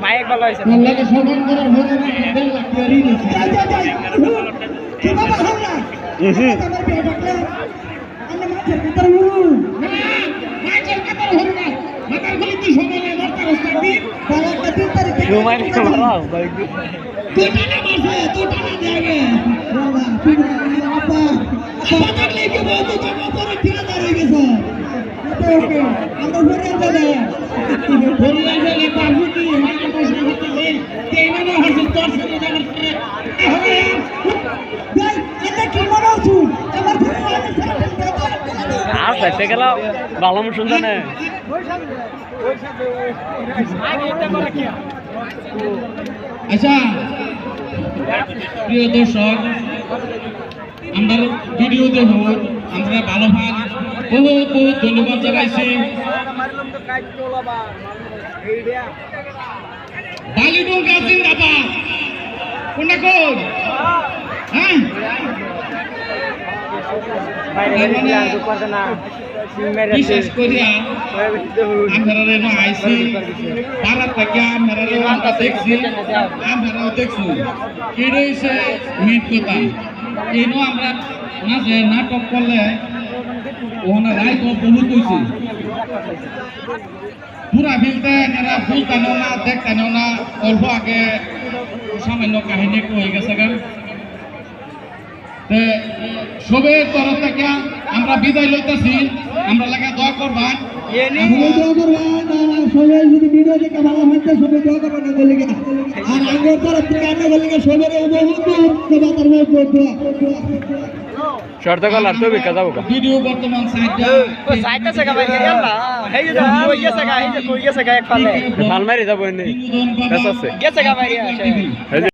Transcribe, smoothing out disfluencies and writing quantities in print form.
bike ভালো হয়েছে আর দেখতে গেল ভালো শুনতে না আচ্ছা প্রিয় দর্শক আমরা ভিডিও দেখব আমরা ভালো ভাগ বহুত বহুত ধন্যবাদ জানাইছি বালিডুল গাছিন দাবা কোনটা কোন হ্যাঁ বিশেষ করিয়া আমরা আইসি পাড়া থেকে আমরা দেখছি আমরাও দেখছি এটা হচ্ছে মেন কথা এনো আমরা মাঝে নাটক করলে ওখানে রায় তো বহুত হয়েছে পুরা ফিলতে এরা ফুলতানো না দেখতানো না অল্প আগে সামান্য কাহিনী হয়ে গেছে গান সবের তরফ থেকে আমরা বিদায় লইতেছি আমরা লাগা দোয়া করবেন সবাই যদি ভিডিও দেখে ভালো হইতে সবাই দোয়া করবেন আর আমার তরফ থেকে আমরা বলি সবের শর্ত কলার তো বিকা যাবো ভিডিও বর্তমান সাইডটা সেগা ভাই ইয়াল্লা হেই যে কইয়া সেগা এক পালে মাল মারি যাবো নি গেছে গা ভাই